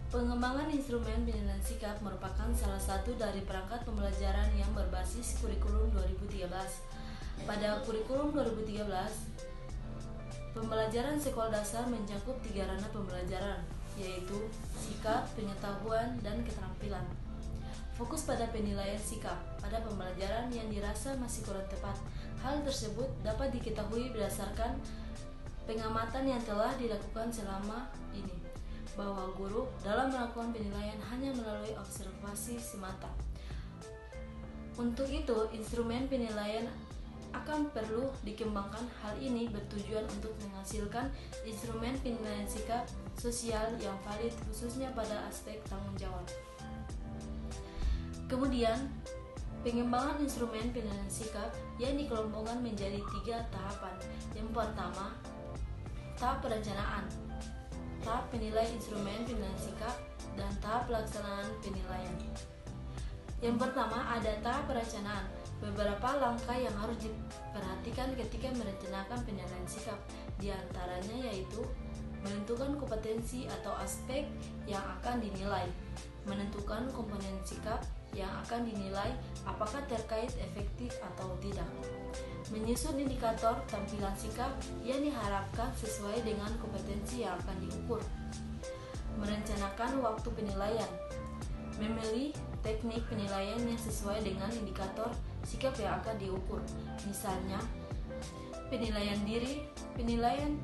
Pengembangan instrumen penilaian sikap merupakan salah satu dari perangkat pembelajaran yang berbasis kurikulum 2013. Pada kurikulum 2013, pembelajaran sekolah dasar mencakup 3 ranah pembelajaran, yaitu sikap, pengetahuan, dan keterampilan. Fokus pada penilaian sikap pada pembelajaran yang dirasa masih kurang tepat. Hal tersebut dapat diketahui berdasarkan pengamatan yang telah dilakukan selama ini, bahwa guru dalam melakukan penilaian hanya melalui observasi semata. Untuk itu, instrumen penilaian akan perlu dikembangkan. Hal ini bertujuan untuk menghasilkan instrumen penilaian sikap sosial yang valid, khususnya pada aspek tanggung jawab. Kemudian, pengembangan instrumen penilaian sikap yang dikelompokkan menjadi 3 tahapan. Yang pertama, tahap perencanaan, tahap penilai instrumen penilaian sikap, dan tahap pelaksanaan penilaian. Yang pertama, ada tahap perencanaan. Beberapa langkah yang harus diperhatikan ketika merencanakan penilaian sikap, di antaranya yaitu menentukan kompetensi atau aspek yang akan dinilai, menentukan komponen sikap yang akan dinilai apakah terkait efektif atau tidak, menyusun indikator tampilan sikap yang diharapkan sesuai dengan kompetensi yang akan diukur, merencanakan waktu penilaian, memilih teknik penilaian yang sesuai dengan indikator sikap yang akan diukur, misalnya penilaian diri, penilaian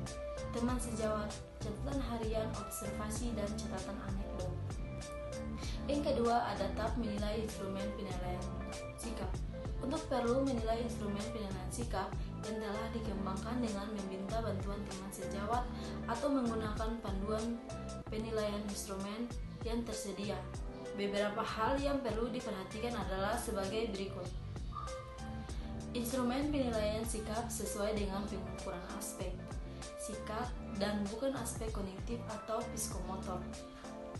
teman sejawat, catatan harian, observasi, dan catatan anekdot. Yang kedua, ada tahap menilai instrumen penilaian sikap. Untuk perlu menilai instrumen penilaian sikap yang telah dikembangkan dengan meminta bantuan teman sejawat atau menggunakan panduan penilaian instrumen yang tersedia. Beberapa hal yang perlu diperhatikan adalah sebagai berikut. Instrumen penilaian sikap sesuai dengan pengukuran aspek sikap dan bukan aspek kognitif atau psikomotor.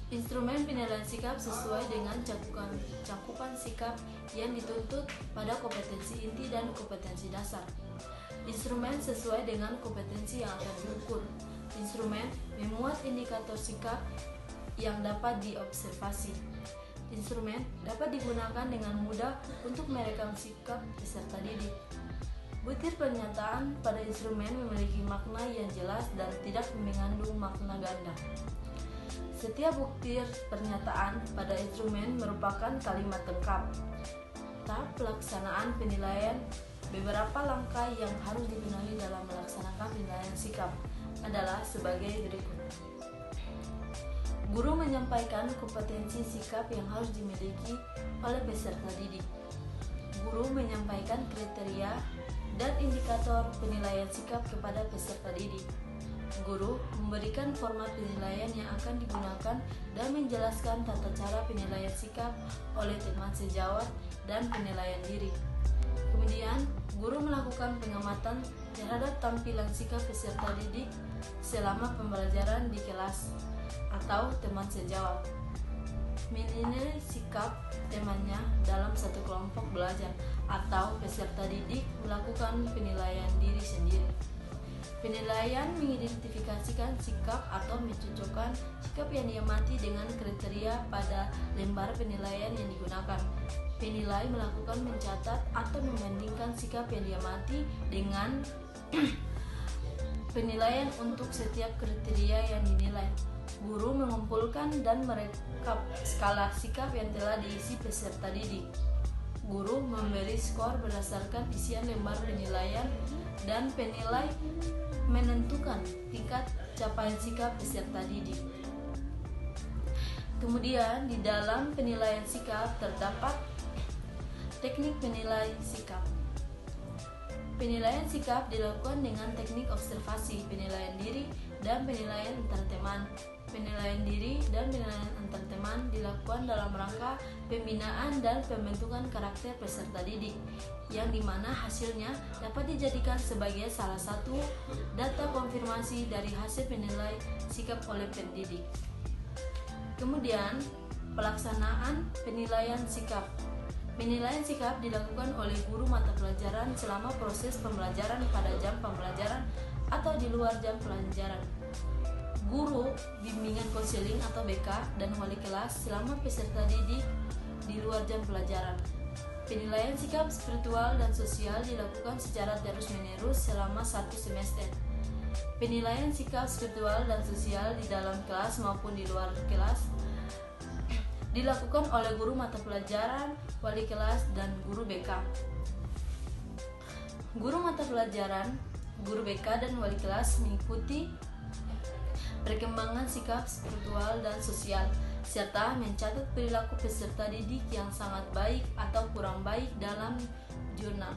Instrumen penilaian sikap sesuai dengan cakupan sikap yang dituntut pada kompetensi inti dan kompetensi dasar. Instrumen sesuai dengan kompetensi yang akan diukur. Instrumen memuat indikator sikap yang dapat diobservasi. Instrumen dapat digunakan dengan mudah untuk merekam sikap peserta didik. Butir pernyataan pada instrumen memiliki makna yang jelas dan tidak mengandung makna ganda. Setiap butir pernyataan pada instrumen merupakan kalimat lengkap. Tahap pelaksanaan penilaian. Beberapa langkah yang harus dipenuhi dalam melaksanakan penilaian sikap adalah sebagai berikut. Guru menyampaikan kompetensi sikap yang harus dimiliki oleh peserta didik. Guru menyampaikan kriteria dan indikator penilaian sikap kepada peserta didik. Guru memberikan format penilaian yang akan digunakan dan menjelaskan tata cara penilaian sikap oleh teman sejawat dan penilaian diri. Kemudian, guru melakukan pengamatan terhadap tampilan sikap peserta didik selama pembelajaran di kelas atau teman sejawat. Menilai sikap temannya dalam satu kelompok belajar atau peserta didik melakukan penilaian diri sendiri. Penilaian mengidentifikasikan sikap atau mencocokkan sikap yang diamati dengan kriteria pada lembar penilaian yang digunakan. Penilai melakukan mencatat atau membandingkan sikap yang diamati dengan penilaian untuk setiap kriteria yang dinilai. Guru mengumpulkan dan merekap skala sikap yang telah diisi peserta didik. Guru memberi skor berdasarkan isian lembar penilaian dan penilai menentukan tingkat capaian sikap peserta didik. Kemudian di dalam penilaian sikap terdapat teknik penilai sikap. Penilaian sikap dilakukan dengan teknik observasi, penilaian diri, dan penilaian antar teman. Penilaian diri dan penilaian antar teman dilakukan dalam rangka pembinaan dan pembentukan karakter peserta didik, yang dimana hasilnya dapat dijadikan sebagai salah satu data konfirmasi dari hasil penilai sikap oleh pendidik. Kemudian, pelaksanaan penilaian sikap. Penilaian sikap dilakukan oleh guru mata pelajaran selama proses pembelajaran pada jam pembelajaran atau di luar jam pelajaran. Guru bimbingan konseling atau BK, dan wali kelas selama peserta didik di luar jam pelajaran. Penilaian sikap spiritual dan sosial dilakukan secara terus-menerus selama 1 semester. Penilaian sikap spiritual dan sosial di dalam kelas maupun di luar kelas dilakukan oleh guru mata pelajaran, wali kelas, dan guru BK. Guru mata pelajaran, guru BK, dan wali kelas mengikuti perkembangan sikap spiritual dan sosial, serta mencatat perilaku peserta didik yang sangat baik atau kurang baik dalam jurnal.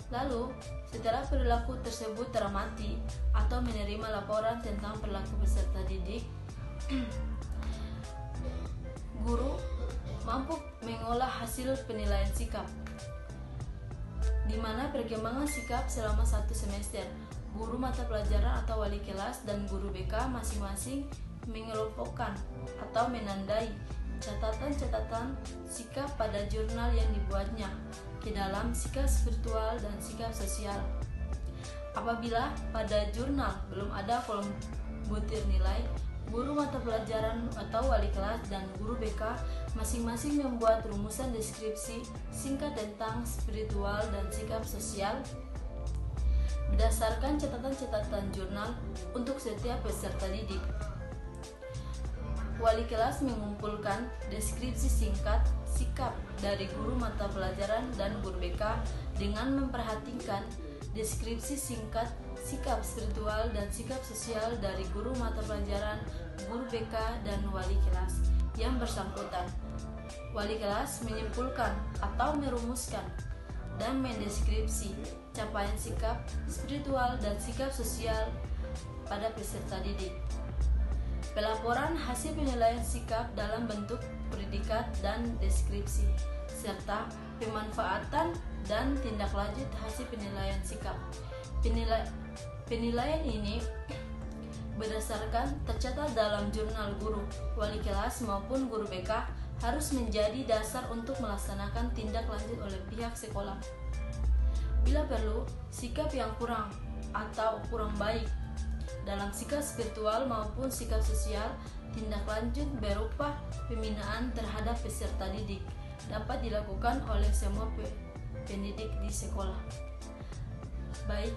Lalu, setelah perilaku tersebut teramati atau menerima laporan tentang perilaku peserta didik, guru mampu mengolah hasil penilaian sikap, di mana perkembangan sikap selama 1 semester. Guru mata pelajaran atau wali kelas dan guru BK masing-masing mengelompokkan atau menandai catatan-catatan sikap pada jurnal yang dibuatnya ke dalam sikap spiritual dan sikap sosial. Apabila pada jurnal belum ada kolom butir nilai, guru mata pelajaran atau wali kelas dan guru BK masing-masing membuat rumusan deskripsi singkat tentang spiritual dan sikap sosial berdasarkan catatan-catatan jurnal untuk setiap peserta didik. Wali kelas mengumpulkan deskripsi singkat sikap dari guru mata pelajaran dan guru BK dengan memperhatikan deskripsi singkat sikap spiritual dan sikap sosial dari guru mata pelajaran, guru BK, dan wali kelas yang bersangkutan. Wali kelas menyimpulkan atau merumuskan dan mendeskripsi capaian sikap spiritual dan sikap sosial pada peserta didik. Pelaporan hasil penilaian sikap dalam bentuk predikat dan deskripsi, serta pemanfaatan dan tindak lanjut hasil penilaian sikap. Penilaian ini berdasarkan tercatat dalam jurnal guru, wali kelas maupun guru BK harus menjadi dasar untuk melaksanakan tindak lanjut oleh pihak sekolah. Bila perlu, sikap yang kurang atau kurang baik dalam sikap spiritual maupun sikap sosial, tindak lanjut berupa pembinaan terhadap peserta didik dapat dilakukan oleh semua pendidik di sekolah. Baik.